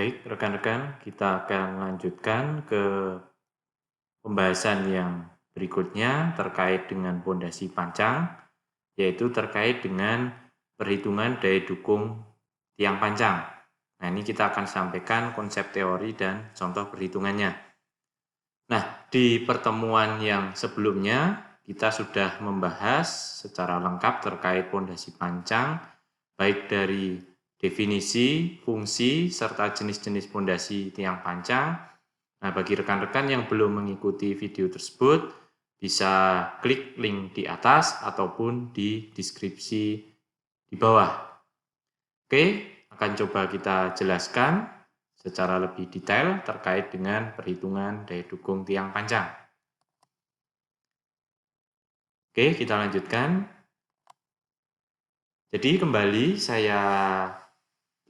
Baik, rekan-rekan, kita akan lanjutkan ke pembahasan yang berikutnya terkait dengan pondasi pancang, yaitu terkait dengan perhitungan daya dukung tiang pancang. Nah, ini kita akan sampaikan konsep teori dan contoh perhitungannya. Nah, di pertemuan yang sebelumnya kita sudah membahas secara lengkap terkait pondasi pancang, baik dari definisi, fungsi, serta jenis-jenis pondasi tiang pancang. Nah, bagi rekan-rekan yang belum mengikuti video tersebut, bisa klik link di atas ataupun di deskripsi di bawah. Oke, akan coba kita jelaskan secara lebih detail terkait dengan perhitungan daya dukung tiang pancang. Oke, kita lanjutkan. Jadi kembali saya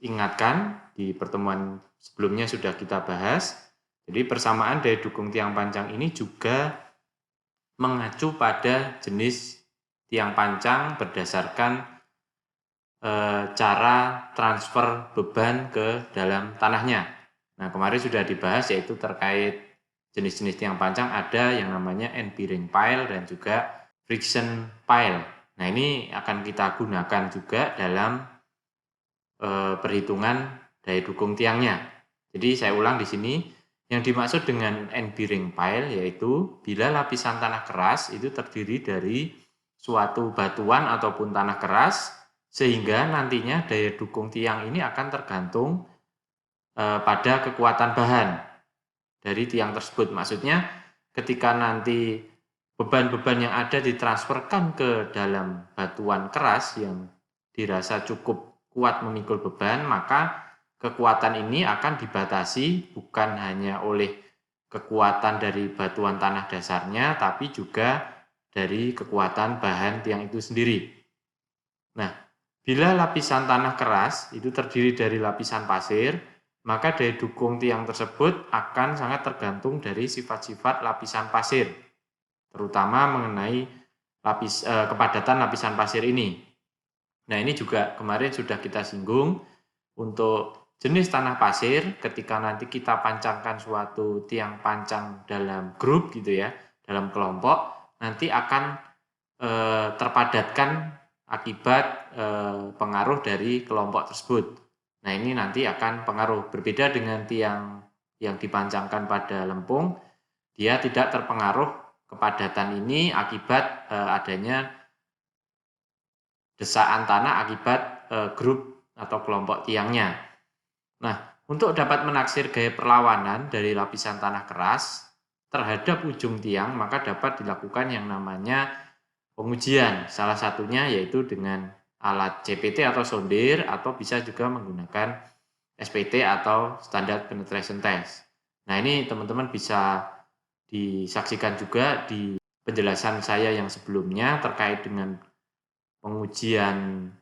ingatkan, di pertemuan sebelumnya sudah kita bahas. Jadi persamaan daya dukung tiang pancang ini juga mengacu pada jenis tiang pancang berdasarkan cara transfer beban ke dalam tanahnya. Nah, kemarin sudah dibahas yaitu terkait jenis-jenis tiang pancang ada yang namanya end bearing pile dan juga friction pile. Nah, ini akan kita gunakan juga dalam perhitungan daya dukung tiangnya. Jadi saya ulang di sini, yang dimaksud dengan end bearing pile yaitu bila lapisan tanah keras itu terdiri dari suatu batuan ataupun tanah keras, sehingga nantinya daya dukung tiang ini akan tergantung pada kekuatan bahan dari tiang tersebut. Maksudnya ketika nanti beban-beban yang ada ditransferkan ke dalam batuan keras yang dirasa cukup kuat memikul beban, maka kekuatan ini akan dibatasi bukan hanya oleh kekuatan dari batuan tanah dasarnya, tapi juga dari kekuatan bahan tiang itu sendiri. Nah, bila lapisan tanah keras itu terdiri dari lapisan pasir, maka daya dukung tiang tersebut akan sangat tergantung dari sifat-sifat lapisan pasir, terutama mengenai kepadatan lapisan pasir ini. Nah, ini juga kemarin sudah kita singgung untuk jenis tanah pasir. Ketika nanti kita pancangkan suatu tiang pancang dalam grup gitu ya, dalam kelompok, nanti akan terpadatkan akibat pengaruh dari kelompok tersebut. Nah, ini nanti akan pengaruh. Berbeda dengan tiang yang dipancangkan pada lempung, dia tidak terpengaruh kepadatan ini akibat adanya desaan tanah akibat grup atau kelompok tiangnya. Nah, untuk dapat menaksir gaya perlawanan dari lapisan tanah keras terhadap ujung tiang, maka dapat dilakukan yang namanya pengujian. Salah satunya yaitu dengan alat CPT atau sondir, atau bisa juga menggunakan SPT atau Standard Penetration Test. Nah, ini teman-teman bisa disaksikan juga di penjelasan saya yang sebelumnya terkait dengan pengujian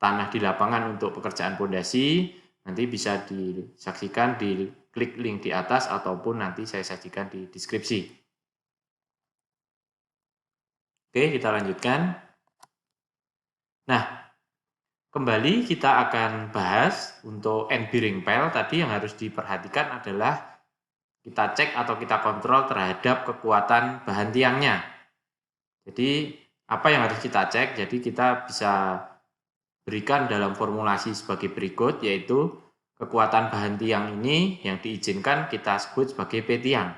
tanah di lapangan untuk pekerjaan pondasi. Nanti bisa disaksikan di klik link di atas ataupun nanti saya sajikan di deskripsi. Oke, kita lanjutkan. Nah, kembali kita akan bahas untuk end bearing pile. Tadi yang harus diperhatikan adalah kita cek atau kita kontrol terhadap kekuatan bahan tiangnya. Jadi apa yang harus kita cek? Jadi kita bisa berikan dalam formulasi sebagai berikut, yaitu kekuatan bahan tiang ini yang diizinkan kita sebut sebagai P tiang.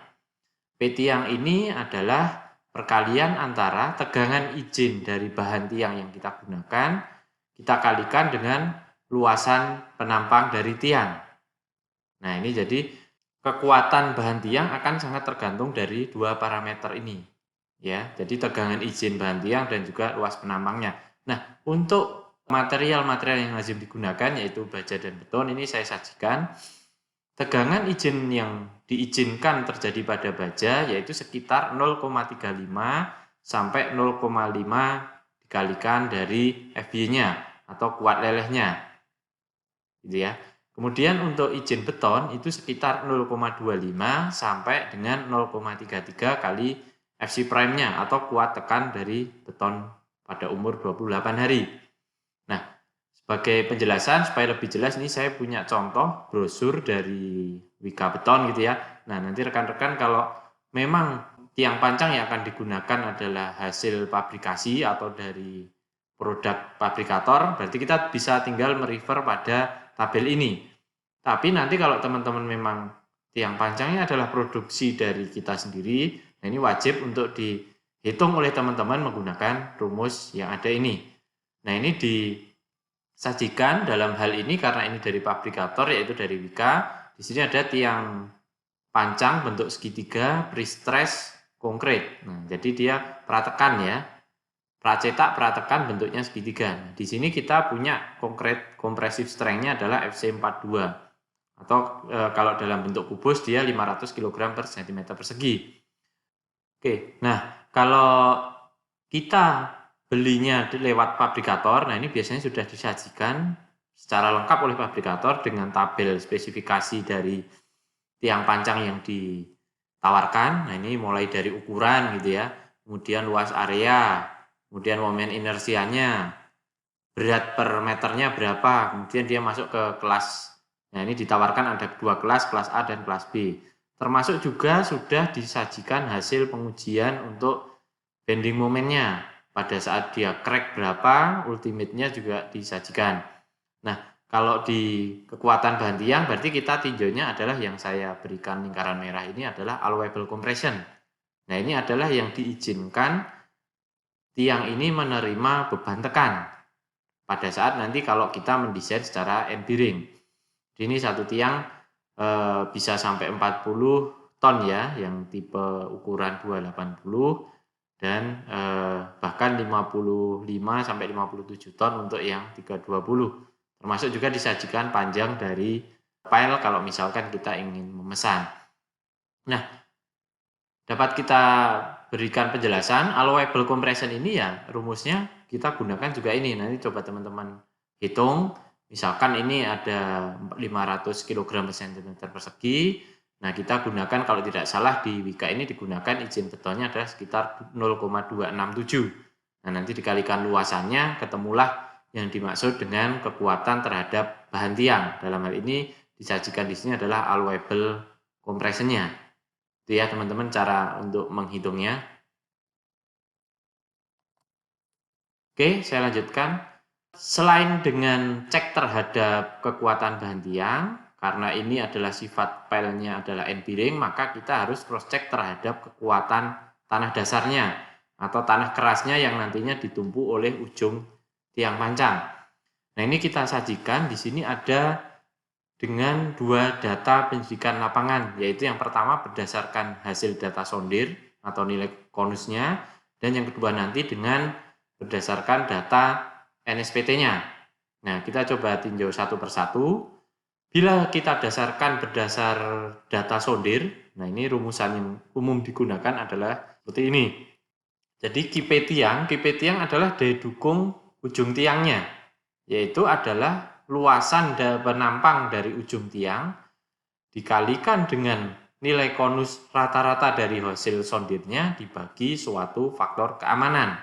P tiang ini adalah perkalian antara tegangan izin dari bahan tiang yang kita gunakan, kita kalikan dengan luasan penampang dari tiang. Nah, ini jadi kekuatan bahan tiang akan sangat tergantung dari dua parameter ini. Ya, jadi tegangan izin bahan tiang dan juga luas penampangnya. Nah, untuk material-material yang lazim digunakan yaitu baja dan beton, ini saya sajikan. Tegangan izin yang diizinkan terjadi pada baja yaitu sekitar 0,35 sampai 0,5 dikalikan dari FB-nya atau kuat lelehnya. Gitu ya. Kemudian untuk izin beton itu sekitar 0,25 sampai dengan 0,33 kali FC prime-nya atau kuat tekan dari beton pada umur 28 hari. Nah, Sebagai penjelasan supaya lebih jelas, ini saya punya contoh brosur dari Wika Beton gitu ya. Nah, nanti rekan-rekan kalau memang tiang pancang yang akan digunakan adalah hasil pabrikasi atau dari produk fabrikator, berarti kita bisa tinggal merefer pada tabel ini. Tapi nanti kalau teman-teman memang tiang pancangnya adalah produksi dari kita sendiri, nah ini wajib untuk dihitung oleh teman-teman menggunakan rumus yang ada ini. Nah, ini disajikan dalam hal ini karena ini dari fabrikator yaitu dari Wika. Di sini ada tiang pancang bentuk segitiga pre-stress konkret. Nah, jadi dia pratekan ya. Pracetak pratekan bentuknya segitiga. Nah, di sini kita punya konkret compressive strength-nya adalah FC42 atau kalau dalam bentuk kubus dia 500 kg per cm persegi. Oke, nah kalau kita belinya lewat fabrikator, nah ini biasanya sudah disajikan secara lengkap oleh fabrikator dengan tabel spesifikasi dari tiang pancang yang ditawarkan. Nah ini mulai dari ukuran gitu ya, kemudian luas area, kemudian momen inersianya, berat per meternya berapa, kemudian dia masuk ke kelas. Nah ini ditawarkan ada dua kelas A dan kelas B. Termasuk juga sudah disajikan hasil pengujian untuk bending momennya. Pada saat dia crack berapa, ultimate-nya juga disajikan. Nah, kalau di kekuatan bahan tiang, berarti kita tinjaunya adalah yang saya berikan lingkaran merah ini adalah allowable compression. Nah, ini adalah yang diizinkan tiang ini menerima beban tekan pada saat nanti kalau kita mendesain secara end bearing. Ini satu tiang bisa sampai 40 ton ya, yang tipe ukuran 280 dan bahkan 55 sampai 57 ton untuk yang 320. Termasuk juga disajikan panjang dari file kalau misalkan kita ingin memesan. Nah, dapat kita berikan penjelasan allowable compression ini ya rumusnya kita gunakan juga ini. Nanti coba teman-teman hitung. Misalkan ini ada 500 kg per cm persegi. Nah, kita gunakan kalau tidak salah di Wika ini digunakan izin betonnya adalah sekitar 0,267. Nah, nanti dikalikan luasannya ketemulah yang dimaksud dengan kekuatan terhadap bahan tiang. Dalam hal ini disajikan di sini adalah allowable compression-nya. Itu ya teman-teman cara untuk menghitungnya. Oke, saya lanjutkan. Selain dengan cek terhadap kekuatan bahan tiang, karena ini adalah sifat filenya adalah end bearing, maka kita harus cross check terhadap kekuatan tanah dasarnya atau tanah kerasnya yang nantinya ditumpu oleh ujung tiang pancang. Nah, ini kita sajikan di sini ada dengan dua data pendidikan lapangan, yaitu yang pertama berdasarkan hasil data sondir atau nilai konusnya, dan yang kedua nanti dengan berdasarkan data NSPT-nya. Nah, kita coba tinjau satu persatu. Bila kita dasarkan berdasar data sondir, nah ini rumusan yang umum digunakan adalah seperti ini. Jadi KP tiang adalah daya dukung ujung tiangnya, yaitu adalah luasan penampang dari ujung tiang dikalikan dengan nilai konus rata-rata dari hasil sondirnya dibagi suatu faktor keamanan.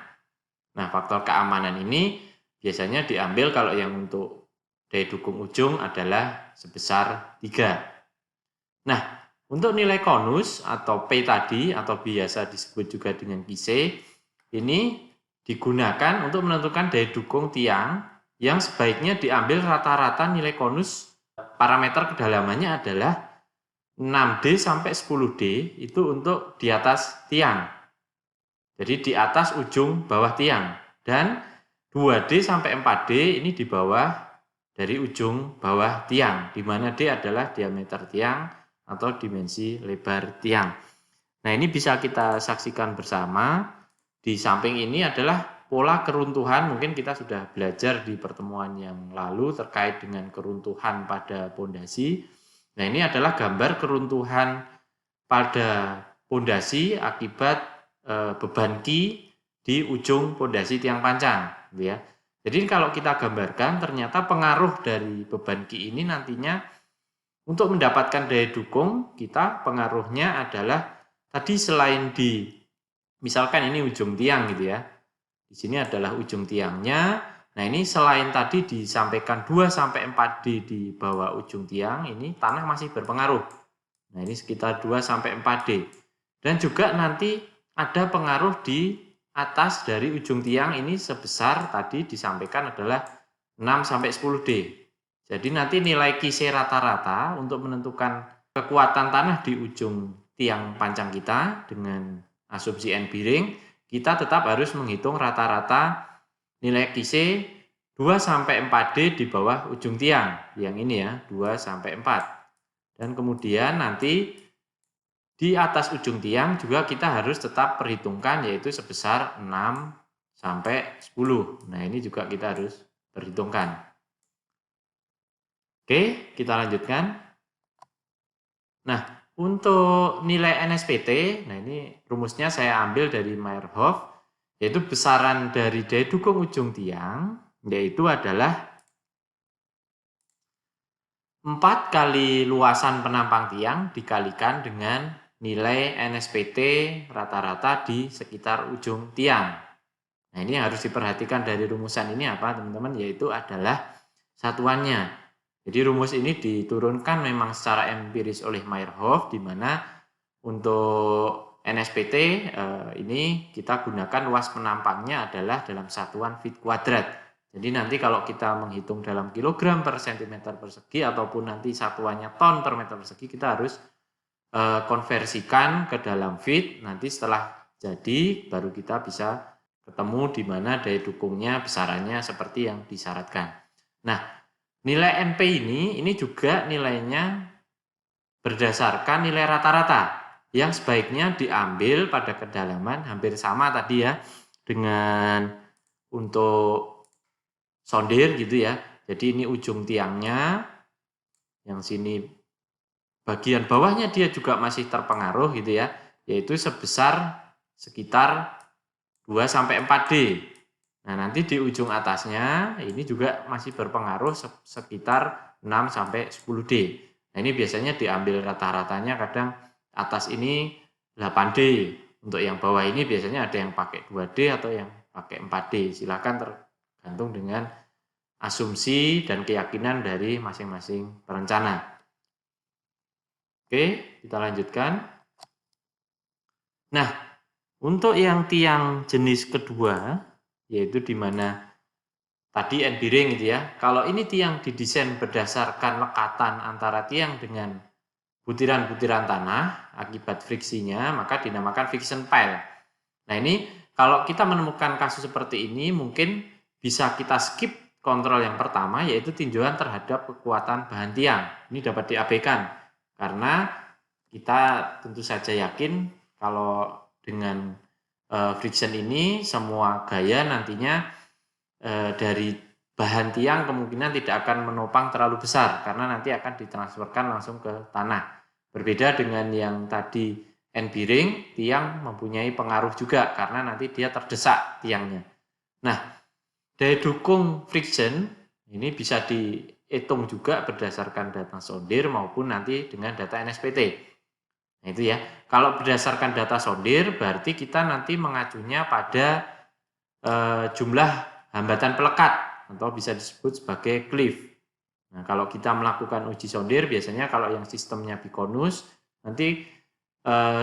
Nah, faktor keamanan ini biasanya diambil kalau yang untuk daya dukung ujung adalah sebesar 3. Nah, untuk nilai konus atau P tadi atau biasa disebut juga dengan Kise, ini digunakan untuk menentukan daya dukung tiang yang sebaiknya diambil rata-rata nilai konus parameter kedalamannya adalah 6D sampai 10D itu untuk di atas tiang. Jadi di atas ujung bawah tiang. Dan 2D sampai 4D ini di bawah dari ujung bawah tiang, di mana D adalah diameter tiang atau dimensi lebar tiang. Nah, ini bisa kita saksikan bersama. Di samping ini adalah pola keruntuhan, mungkin kita sudah belajar di pertemuan yang lalu terkait dengan keruntuhan pada pondasi. Nah, ini adalah gambar keruntuhan pada pondasi akibat beban Ki di ujung pondasi tiang pancang, gitu ya. Jadi kalau kita gambarkan ternyata pengaruh dari beban Ki ini nantinya untuk mendapatkan daya dukung kita pengaruhnya adalah tadi selain di misalkan ini ujung tiang gitu ya. Di sini adalah ujung tiangnya, Nah, ini selain tadi disampaikan 2-4D di bawah ujung tiang, ini tanah masih berpengaruh. Nah, ini sekitar 2-4D. Dan juga nanti ada pengaruh di atas dari ujung tiang ini sebesar tadi disampaikan adalah 6-10D. Jadi nanti nilai Kise rata-rata untuk menentukan kekuatan tanah di ujung tiang panjang kita dengan asumsi N bearing, kita tetap harus menghitung rata-rata nilai Kise 2-4D di bawah ujung tiang. Yang ini ya, 2-4. Dan kemudian nanti di atas ujung tiang juga kita harus tetap perhitungkan yaitu sebesar 6-10. Nah, ini juga kita harus perhitungkan. Oke, kita lanjutkan. Nah, untuk nilai NSPT, nah ini rumusnya saya ambil dari Meyerhof, yaitu besaran dari daya dukung ujung tiang, yaitu adalah 4 kali luasan penampang tiang dikalikan dengan nilai NSPT rata-rata di sekitar ujung tiang. Nah, ini yang harus diperhatikan dari rumusan ini apa, teman-teman? Yaitu adalah satuannya. Jadi rumus ini diturunkan memang secara empiris oleh Meyerhof, di mana untuk NSPT ini kita gunakan luas penampangnya adalah dalam satuan feet kuadrat. Jadi nanti kalau kita menghitung dalam kilogram per sentimeter persegi ataupun nanti satuannya ton per meter persegi, kita harus konversikan ke dalam feet. Nanti setelah jadi baru kita bisa ketemu di mana daya dukungnya besarannya seperti yang disyaratkan. Nah, nilai NP ini juga nilainya berdasarkan nilai rata-rata yang sebaiknya diambil pada kedalaman hampir sama tadi ya dengan untuk sondir gitu ya. Jadi ini ujung tiangnya, yang sini bagian bawahnya dia juga masih terpengaruh gitu ya, yaitu sebesar sekitar 2-4D. Nah, nanti di ujung atasnya ini juga masih berpengaruh sekitar 6-10D. Nah, ini biasanya diambil rata-ratanya, kadang atas ini 8D. Untuk yang bawah ini biasanya ada yang pakai 2D atau yang pakai 4D. Silakan tergantung dengan asumsi dan keyakinan dari masing-masing perencana. Oke, kita lanjutkan. Nah, untuk yang tiang jenis kedua, yaitu di mana tadi end bearing gitu ya. Kalau ini tiang didesain berdasarkan lekatan antara tiang dengan butiran-butiran tanah akibat friksinya, maka dinamakan friction pile. Nah, ini kalau kita menemukan kasus seperti ini, mungkin bisa kita skip kontrol yang pertama, yaitu tinjauan terhadap kekuatan bahan tiang. Ini dapat diabaikan karena kita tentu saja yakin kalau dengan friction ini semua gaya nantinya dari bahan tiang kemungkinan tidak akan menopang terlalu besar karena nanti akan ditransferkan langsung ke tanah. Berbeda dengan yang tadi end bearing, tiang mempunyai pengaruh juga karena nanti dia terdesak tiangnya. Nah, daya dukung friction ini bisa dihitung juga berdasarkan data sondir maupun nanti dengan data NSPT. Nah, itu ya. Kalau berdasarkan data sondir, berarti kita nanti mengacunya pada jumlah hambatan pelekat atau bisa disebut sebagai cliff. Nah, kalau kita melakukan uji sondir, biasanya kalau yang sistemnya bikonus, nanti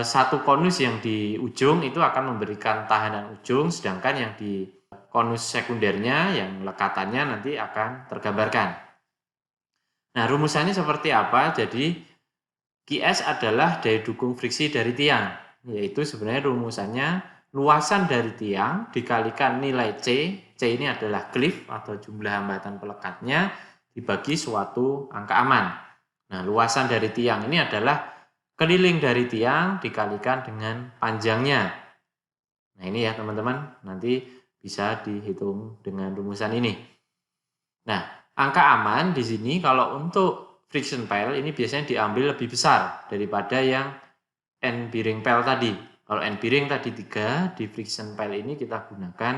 satu konus yang di ujung itu akan memberikan tahanan ujung, sedangkan yang di konus sekundernya, yang lekatannya nanti akan tergambarkan. Nah, rumusannya seperti apa? Jadi QS adalah daya dukung friksi dari tiang, yaitu sebenarnya rumusannya luasan dari tiang dikalikan nilai C. C ini adalah cliff atau jumlah hambatan pelekatnya dibagi suatu angka aman. Nah, luasan dari tiang ini adalah keliling dari tiang dikalikan dengan panjangnya. Nah, ini ya teman-teman, nanti bisa dihitung dengan rumusan ini. Nah, angka aman di sini kalau untuk friction pile ini biasanya diambil lebih besar daripada yang end bearing pile tadi. Kalau end bearing tadi 3, di friction pile ini kita gunakan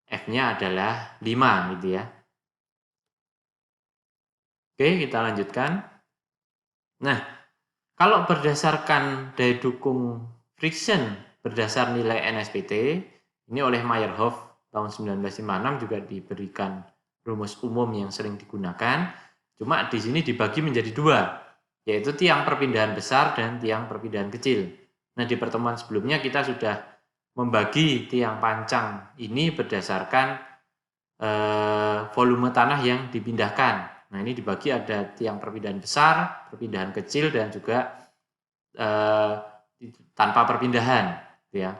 F-nya adalah 5 gitu ya. Oke, kita lanjutkan. Nah, kalau berdasarkan daya dukung friction berdasar nilai NSPT, ini oleh Meyerhof tahun 1956 juga diberikan rumus umum yang sering digunakan. Cuma di sini dibagi menjadi dua, yaitu tiang perpindahan besar dan tiang perpindahan kecil. Nah, di pertemuan sebelumnya kita sudah membagi tiang pancang ini berdasarkan volume tanah yang dipindahkan. Nah, ini dibagi ada tiang perpindahan besar, perpindahan kecil, dan juga tanpa perpindahan, ya.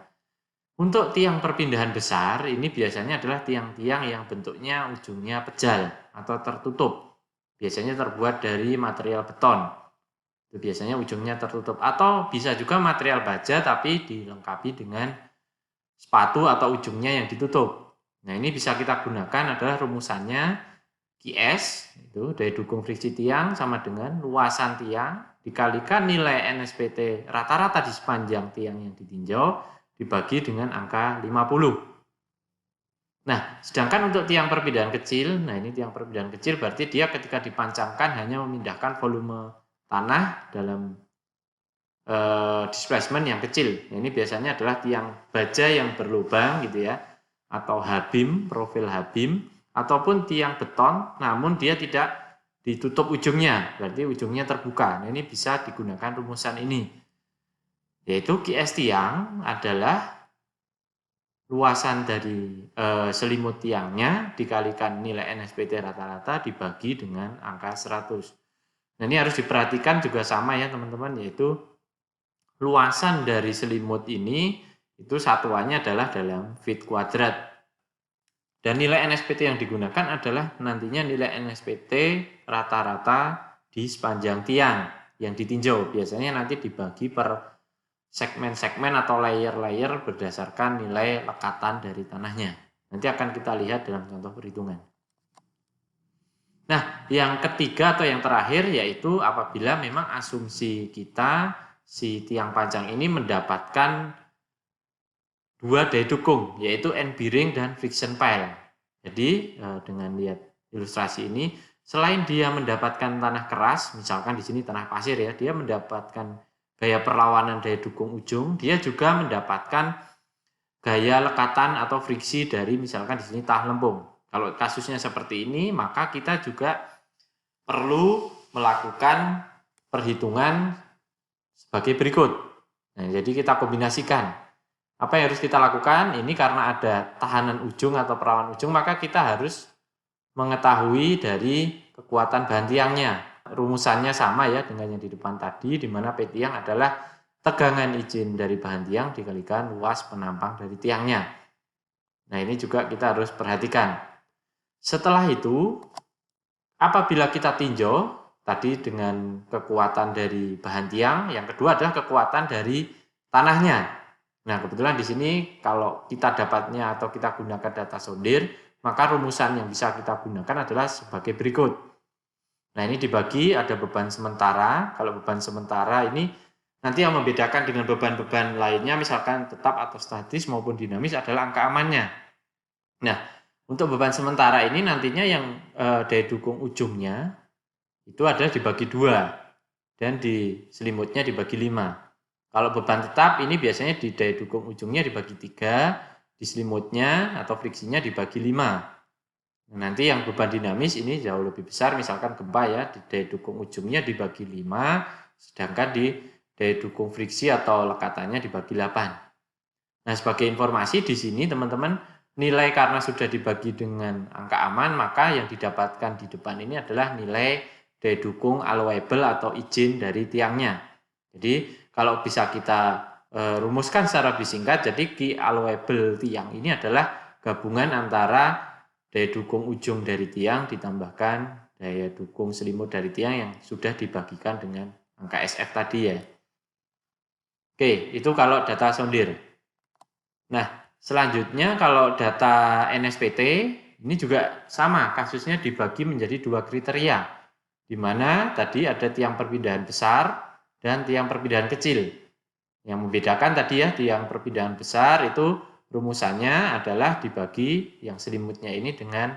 Untuk tiang perpindahan besar ini biasanya adalah tiang-tiang yang bentuknya ujungnya pejal atau tertutup. Biasanya terbuat dari material beton. Itu biasanya ujungnya tertutup, atau bisa juga material baja tapi dilengkapi dengan sepatu atau ujungnya yang ditutup. Nah, ini bisa kita gunakan adalah rumusannya QS, itu daya dukung friksi tiang sama dengan luasan tiang dikalikan nilai NSPT rata-rata di sepanjang tiang yang ditinjau dibagi dengan angka 50. Nah, sedangkan untuk tiang perpindahan kecil, nah ini tiang perpindahan kecil berarti dia ketika dipancangkan hanya memindahkan volume tanah dalam displacement yang kecil. Nah, ini biasanya adalah tiang baja yang berlubang gitu ya, atau H-beam, profil H-beam, ataupun tiang beton namun dia tidak ditutup ujungnya, berarti ujungnya terbuka. Nah, ini bisa digunakan rumusan ini, yaitu QS tiang adalah luasan dari selimut tiangnya dikalikan nilai NSPT rata-rata dibagi dengan angka 100. Nah, ini harus diperhatikan juga sama ya teman-teman, yaitu luasan dari selimut ini itu satuannya adalah dalam feet kuadrat. Dan nilai NSPT yang digunakan adalah nantinya nilai NSPT rata-rata di sepanjang tiang yang ditinjau. Biasanya nanti dibagi per segmen-segmen atau layer-layer berdasarkan nilai lekatan dari tanahnya. Nanti akan kita lihat dalam contoh perhitungan. Nah, yang ketiga atau yang terakhir yaitu apabila memang asumsi kita si tiang pancang ini mendapatkan dua daya dukung, yaitu end bearing dan friction pile. Jadi dengan lihat ilustrasi ini, selain dia mendapatkan tanah keras, misalkan di sini tanah pasir ya, dia mendapatkan gaya perlawanan daya dukung ujung, dia juga mendapatkan gaya lekatan atau friksi dari misalkan di sini tah lempung. Kalau kasusnya seperti ini, maka kita juga perlu melakukan perhitungan sebagai berikut. Nah, jadi kita kombinasikan. Apa yang harus kita lakukan? Ini karena ada tahanan ujung atau perawan ujung, maka kita harus mengetahui dari kekuatan bahan tiangnya. Rumusannya sama ya dengan yang di depan tadi, di mana P tiang adalah tegangan izin dari bahan tiang dikalikan luas penampang dari tiangnya. Nah, ini juga kita harus perhatikan. Setelah itu, apabila kita tinjau tadi dengan kekuatan dari bahan tiang, yang kedua adalah kekuatan dari tanahnya. Nah, kebetulan di sini kalau kita dapatnya atau kita gunakan data sondir, maka rumusan yang bisa kita gunakan adalah sebagai berikut. Nah, ini dibagi ada beban sementara. Kalau beban sementara ini nanti yang membedakan dengan beban-beban lainnya, misalkan tetap atau statis maupun dinamis adalah angka amannya. Nah, untuk beban sementara ini nantinya yang daya dukung ujungnya itu adalah dibagi 2 dan di selimutnya dibagi 5. Kalau beban tetap ini biasanya di daya dukung ujungnya dibagi 3, di selimutnya atau friksinya dibagi 5. Nah, nanti yang beban dinamis ini jauh lebih besar, misalkan gempa ya, di daya dukung ujungnya dibagi 5, sedangkan di daya dukung friksi atau lekatannya dibagi 8. Nah, sebagai informasi di sini teman-teman, nilai karena sudah dibagi dengan angka aman, maka yang didapatkan di depan ini adalah nilai daya dukung allowable atau izin dari tiangnya. Jadi kalau bisa kita rumuskan secara lebih singkat, jadi Q allowable tiang ini adalah gabungan antara daya dukung ujung dari tiang ditambahkan daya dukung selimut dari tiang yang sudah dibagikan dengan angka SF tadi ya. Oke, itu kalau data sondir. Nah, selanjutnya kalau data NSPT ini juga sama, kasusnya dibagi menjadi 2 kriteria, di mana tadi ada tiang perpindahan besar dan tiang perpindahan kecil. Yang membedakan tadi ya, tiang perpindahan besar itu rumusannya adalah dibagi yang selimutnya ini dengan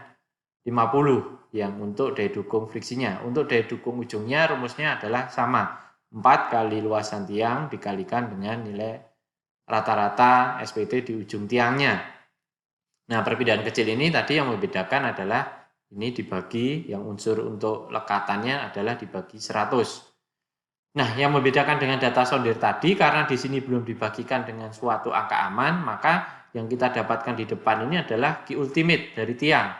50 yang untuk daya dukung friksinya. Untuk daya dukung ujungnya rumusnya adalah sama, 4 kali luasan tiang dikalikan dengan nilai rata-rata SPT di ujung tiangnya. Nah, perbedaan kecil ini tadi yang membedakan adalah ini dibagi, yang unsur untuk lekatannya adalah dibagi 100. Nah, yang membedakan dengan data sondir tadi, karena di sini belum dibagikan dengan suatu angka aman, maka yang kita dapatkan di depan ini adalah key ultimate dari tiang.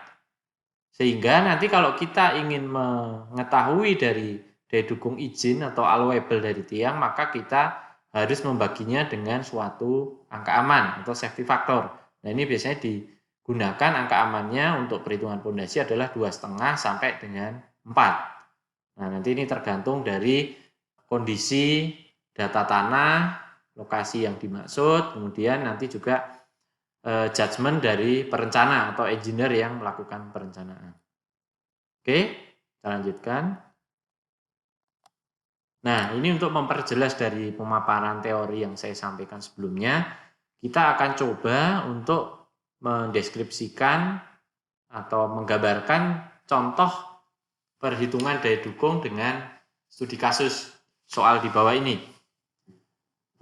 Sehingga nanti kalau kita ingin mengetahui dari daya dukung izin atau allowable dari tiang, maka kita harus membaginya dengan suatu angka aman atau safety factor. Nah, ini biasanya digunakan angka amannya untuk perhitungan pondasi adalah 2,5 sampai dengan 4. Nah, nanti ini tergantung dari kondisi data tanah, lokasi yang dimaksud, kemudian nanti juga judgement dari perencana atau engineer yang melakukan perencanaan. Oke, kita lanjutkan. Nah, ini untuk memperjelas dari pemaparan teori yang saya sampaikan sebelumnya, kita akan coba untuk mendeskripsikan atau menggambarkan contoh perhitungan daya dukung dengan studi kasus soal di bawah ini.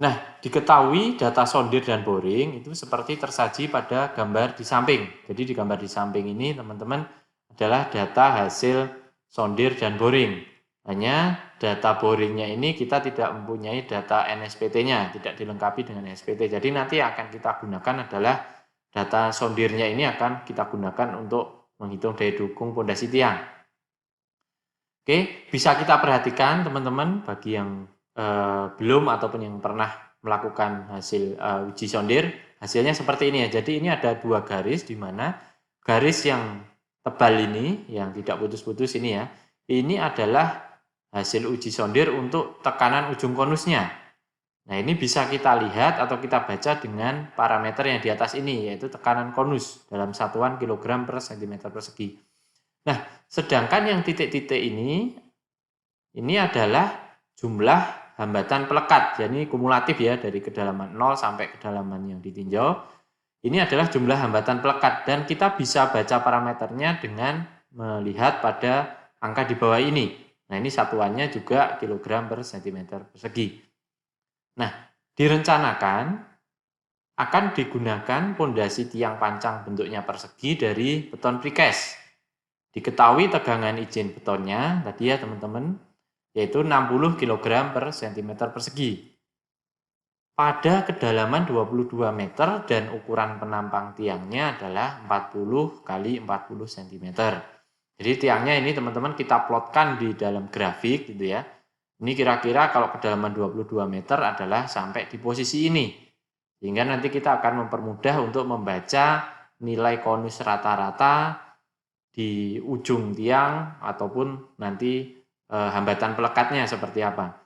Nah, diketahui data sondir dan boring itu seperti tersaji pada gambar di samping. Jadi di gambar di samping ini teman-teman adalah data hasil sondir dan boring. Hanya data boringnya ini kita tidak mempunyai data NSPT-nya, tidak dilengkapi dengan NSPT. Jadi nanti yang akan kita gunakan adalah data sondirnya ini akan kita gunakan untuk menghitung daya dukung pondasi tiang. Oke, bisa kita perhatikan teman-teman bagi yang belum ataupun yang pernah melakukan hasil uji sondir, hasilnya seperti ini ya. Jadi ini ada 2 garis, di mana garis yang tebal ini, yang tidak putus-putus ini ya, ini adalah hasil uji sondir untuk tekanan ujung konusnya. Nah, ini bisa kita lihat atau kita baca dengan parameter yang di atas ini, yaitu tekanan konus dalam satuan kilogram per sentimeter persegi. Nah, sedangkan yang titik-titik ini adalah jumlah hambatan pelekat, jadi kumulatif ya, dari kedalaman 0 sampai kedalaman yang ditinjau. Ini adalah jumlah hambatan pelekat, dan kita bisa baca parameternya dengan melihat pada angka di bawah ini. Nah, ini satuannya juga kilogram per sentimeter persegi. Nah, direncanakan akan digunakan pondasi tiang pancang bentuknya persegi dari beton precast. Diketahui tegangan izin betonnya tadi ya teman-teman, yaitu 60 kg per cm persegi. Pada kedalaman 22 meter dan ukuran penampang tiangnya adalah 40 kali 40 cm. Jadi tiangnya ini teman-teman kita plotkan di dalam grafik gitu ya. Ini kira-kira kalau kedalaman 22 meter adalah sampai di posisi ini. Sehingga nanti kita akan mempermudah untuk membaca nilai konus rata-rata di ujung tiang ataupun nanti hambatan pelekatnya seperti apa.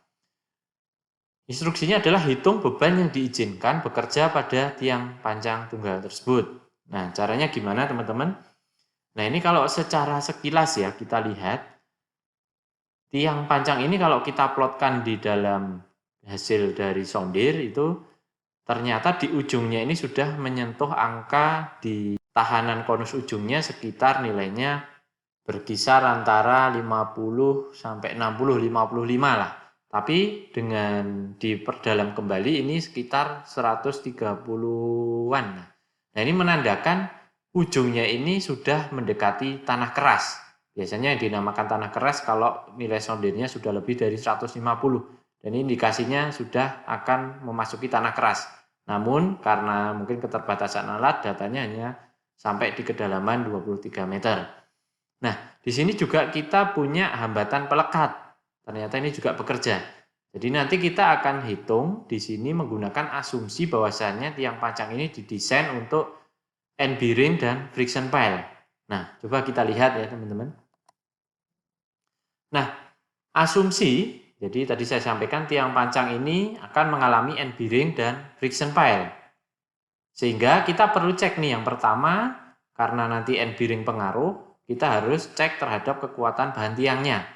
Instruksinya adalah hitung beban yang diizinkan bekerja pada tiang pancang tunggal tersebut. Nah, caranya gimana teman-teman? Nah, ini kalau secara sekilas ya kita lihat, tiang pancang ini kalau kita plotkan di dalam hasil dari sondir itu ternyata di ujungnya ini sudah menyentuh angka di tahanan konus ujungnya sekitar nilainya berkisar antara 50 sampai 60, 55 lah. Tapi dengan diperdalam kembali ini sekitar 130-an. Nah, ini menandakan ujungnya ini sudah mendekati tanah keras. Biasanya yang dinamakan tanah keras kalau nilai sondirnya sudah lebih dari 150. Dan ini indikasinya sudah akan memasuki tanah keras. Namun karena mungkin keterbatasan alat, datanya hanya sampai di kedalaman 23 meter. Nah, di sini juga kita punya hambatan pelekat. Ternyata ini juga bekerja. Jadi nanti kita akan hitung di sini menggunakan asumsi bahwasannya tiang pancang ini didesain untuk end bearing dan friction pile. Nah, coba kita lihat ya teman-teman. Nah, asumsi, jadi tadi saya sampaikan tiang pancang ini akan mengalami end bearing dan friction pile. Sehingga kita perlu cek nih yang pertama, karena nanti end bearing pengaruh, kita harus cek terhadap kekuatan bahan tiangnya.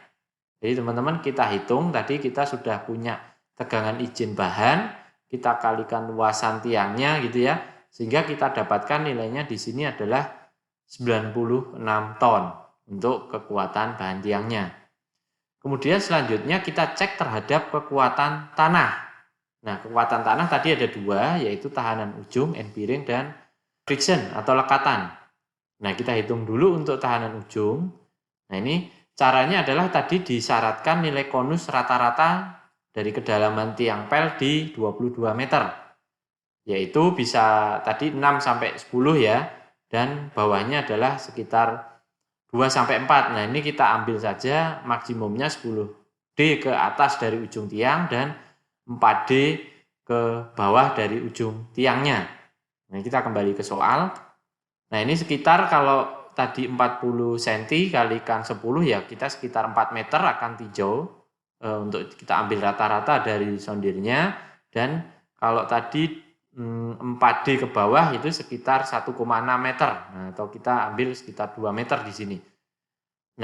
Jadi teman-teman kita hitung, tadi kita sudah punya tegangan izin bahan, kita kalikan luasan tiangnya gitu ya, sehingga kita dapatkan nilainya di sini adalah 96 ton untuk kekuatan bahan tiangnya. Kemudian selanjutnya kita cek terhadap kekuatan tanah. Nah, kekuatan tanah tadi ada 2, yaitu tahanan ujung, end bearing, dan friction atau lekatan. Nah, kita hitung dulu untuk tahanan ujung. Nah, ini caranya adalah tadi disyaratkan nilai konus rata-rata dari kedalaman tiang pel di 22 meter. Yaitu bisa tadi 6 sampai 10 ya, dan bawahnya adalah sekitar 2 sampai 4. Nah, ini kita ambil saja maksimumnya 10D ke atas dari ujung tiang dan 4D ke bawah dari ujung tiangnya. Nah, kita kembali ke soal. Nah, ini sekitar kalau tadi 40 cm kalikan 10 ya, kita sekitar 4 meter akan tinjau untuk kita ambil rata-rata dari sondirnya. Dan kalau tadi 4D ke bawah itu sekitar 1,6 meter. Nah, atau kita ambil sekitar 2 meter di sini.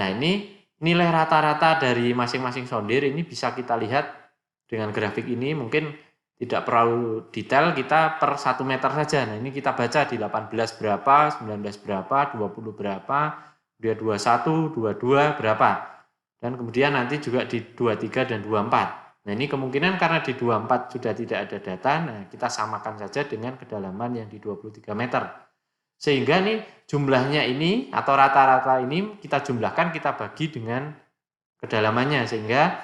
Nah, ini nilai rata-rata dari masing-masing sondir ini bisa kita lihat dengan grafik ini. Mungkin tidak perlu detail, kita per 1 meter saja. Nah, ini kita baca di 18 berapa, 19 berapa, 20 berapa, 21, 22 berapa. Dan kemudian nanti juga di 23 dan 24. Nah, ini kemungkinan karena di 24 sudah tidak ada data, nah kita samakan saja dengan kedalaman yang di 23 meter. Sehingga nih jumlahnya ini atau rata-rata ini kita jumlahkan, kita bagi dengan kedalamannya, sehingga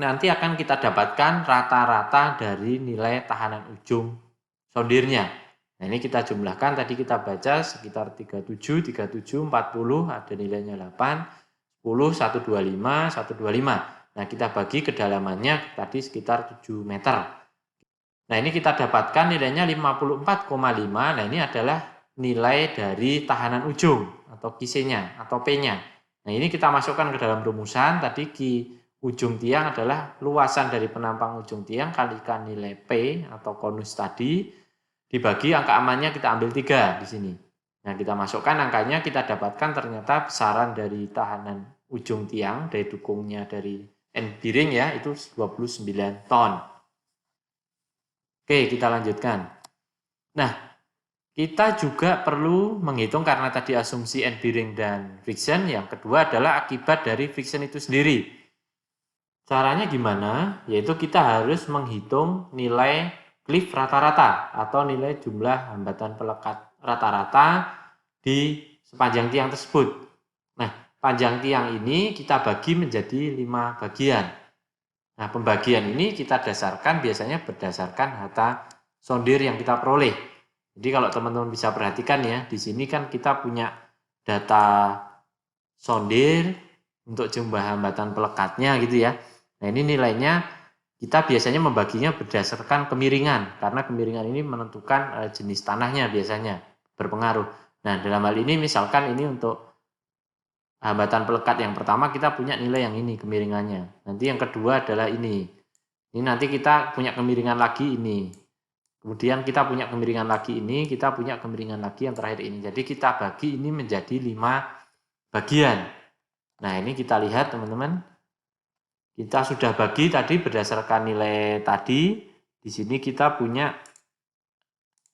nanti akan kita dapatkan rata-rata dari nilai tahanan ujung sondirnya. Nah, ini kita jumlahkan, tadi kita baca sekitar 37, 40, ada nilainya 8, 10, 125, 125. Nah, kita bagi kedalamannya tadi sekitar 7 meter. Nah, ini kita dapatkan nilainya 54,5. Nah, ini adalah nilai dari tahanan ujung atau Q-nya atau P-nya. Nah, ini kita masukkan ke dalam rumusan. Tadi Q ujung tiang adalah luasan dari penampang ujung tiang kalikan nilai P atau konus tadi, dibagi angka amannya kita ambil 3 di sini. Nah, kita masukkan angkanya, kita dapatkan ternyata besaran dari tahanan ujung tiang, dari dukungnya dari end bearing ya, itu 29 ton. Oke, kita lanjutkan. Nah, kita juga perlu menghitung karena tadi asumsi end bearing dan friction. Yang kedua adalah akibat dari friction itu sendiri. Caranya gimana? Yaitu kita harus menghitung nilai cliff rata-rata atau nilai jumlah hambatan pelekat rata-rata di sepanjang tiang tersebut. Nah, panjang tiang ini kita bagi menjadi 5 bagian. Nah, pembagian ini kita dasarkan biasanya berdasarkan data sondir yang kita peroleh. Jadi kalau teman-teman bisa perhatikan ya, di sini kan kita punya data sondir untuk jumlah hambatan pelekatnya gitu ya. Nah, ini nilainya kita biasanya membaginya berdasarkan kemiringan, karena kemiringan ini menentukan jenis tanahnya biasanya berpengaruh. Nah, dalam hal ini misalkan ini untuk hambatan pelekat yang pertama kita punya nilai yang ini kemiringannya. Nanti yang kedua adalah ini. Ini nanti kita punya kemiringan lagi ini. Kemudian kita punya kemiringan lagi ini, kita punya kemiringan lagi yang terakhir ini. Jadi kita bagi ini menjadi 5 bagian. Nah, ini kita lihat teman-teman. Kita sudah bagi tadi berdasarkan nilai tadi. Di sini kita punya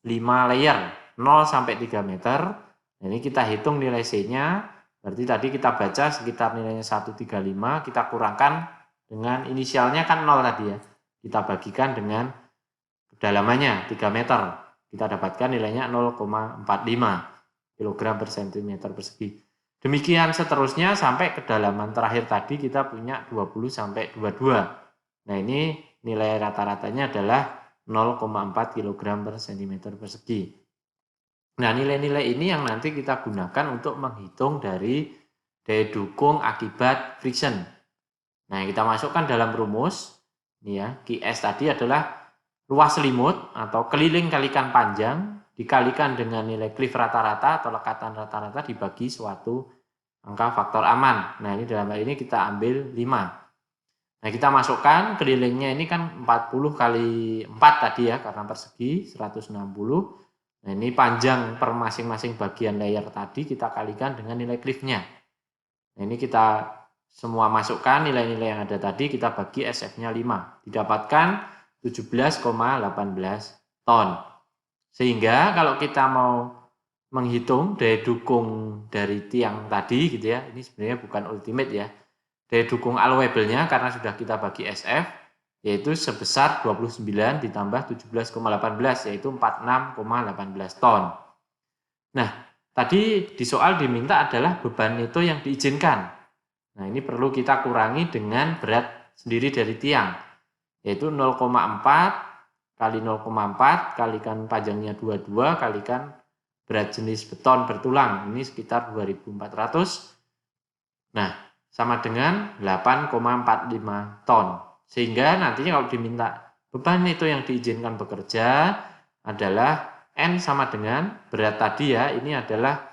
5 layer, 0 sampai 3 meter. Nah, ini kita hitung nilai C-nya. Berarti tadi kita baca sekitar nilainya 135, kita kurangkan dengan inisialnya kan 0 tadi ya. Kita bagikan dengan kedalamannya 3 meter. Kita dapatkan nilainya 0,45 kg per cm persegi. Demikian seterusnya sampai kedalaman terakhir tadi kita punya 20 sampai 22. Nah, ini nilai rata-ratanya adalah 0,4 kg per cm persegi. Nah, nilai-nilai ini yang nanti kita gunakan untuk menghitung dari daya dukung akibat friction. Nah, yang kita masukkan dalam rumus, ini ya, QS tadi adalah luas selimut atau keliling kalikan panjang dikalikan dengan nilai cliff rata-rata atau lekatan rata-rata dibagi suatu angka faktor aman. Nah, ini dalam hal ini kita ambil 5. Nah, kita masukkan kelilingnya ini kan 40 kali 4 tadi ya, karena persegi 160. Nah, ini panjang per masing-masing bagian layer tadi kita kalikan dengan nilai cliff-nya. Nah, ini kita semua masukkan nilai-nilai yang ada tadi, kita bagi SF-nya 5. Didapatkan 17,18 ton. Sehingga kalau kita mau menghitung daya dukung dari tiang tadi gitu ya, ini sebenarnya bukan ultimate ya. Daya dukung allowable-nya karena sudah kita bagi SF, yaitu sebesar 29 ditambah 17,18, yaitu 46,18 ton. Nah, tadi di soal diminta adalah beban neto yang diizinkan. Nah, ini perlu kita kurangi dengan berat sendiri dari tiang, yaitu 0,4 kali 0,4 kalikan panjangnya 22 kalikan berat jenis beton bertulang, ini sekitar 2400. Nah, sama dengan 8,45 ton. Sehingga nantinya kalau diminta beban itu yang diizinkan bekerja adalah N sama dengan berat tadi ya, ini adalah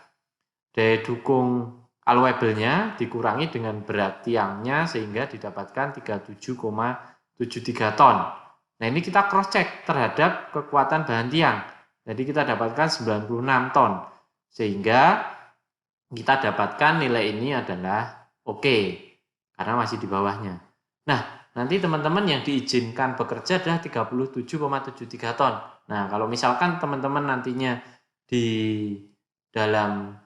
daya dukung allowable-nya dikurangi dengan berat tiangnya sehingga didapatkan 37,73 ton. Nah, ini kita cross check terhadap kekuatan bahan tiang. Jadi kita dapatkan 96 ton. Sehingga kita dapatkan nilai ini adalah oke, karena masih di bawahnya. Nah, nanti teman-teman yang diizinkan bekerja adalah 37,73 ton. Nah, kalau misalkan teman-teman nantinya di dalam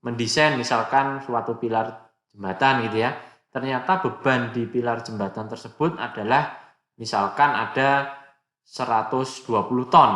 mendesain misalkan suatu pilar jembatan gitu ya, ternyata beban di pilar jembatan tersebut adalah misalkan ada 120 ton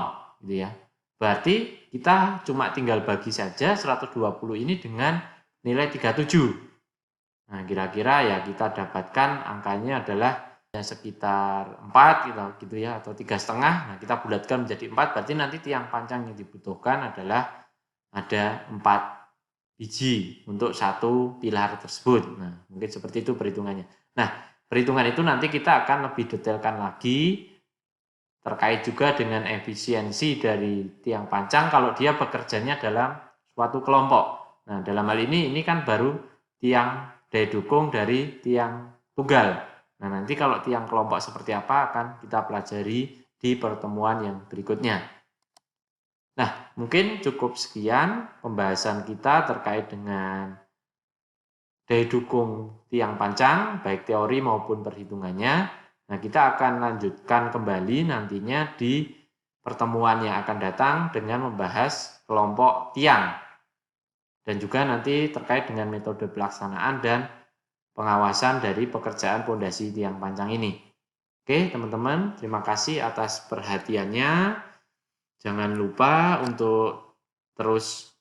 gitu ya. Berarti kita cuma tinggal bagi saja 120 ini dengan nilai 37. Nah, kira-kira ya kita dapatkan angkanya adalah ya sekitar 4 gitu ya, atau 3,5. Nah, kita bulatkan menjadi 4, berarti nanti tiang panjang yang dibutuhkan adalah ada 4 biji untuk satu pilar tersebut. Nah, mungkin seperti itu perhitungannya. Nah, perhitungan itu nanti kita akan lebih detailkan lagi terkait juga dengan efisiensi dari tiang pancang kalau dia bekerjanya dalam suatu kelompok. Nah, dalam hal ini kan baru tiang daya dukung dari tiang tunggal. Nah, nanti kalau tiang kelompok seperti apa akan kita pelajari di pertemuan yang berikutnya. Nah, mungkin cukup sekian pembahasan kita terkait dengan daya dukung tiang pancang, baik teori maupun perhitungannya. Nah, kita akan lanjutkan kembali nantinya di pertemuan yang akan datang dengan membahas kelompok tiang. Dan juga nanti terkait dengan metode pelaksanaan dan pengawasan dari pekerjaan pondasi tiang pancang ini. Oke, teman-teman, terima kasih atas perhatiannya. Jangan lupa untuk terus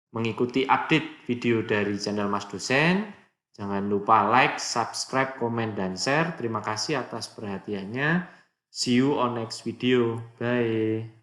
mengikuti update video dari channel Mas Dosen. Jangan lupa like, subscribe, komen, dan share. Terima kasih atas perhatiannya. See you on next video. Bye.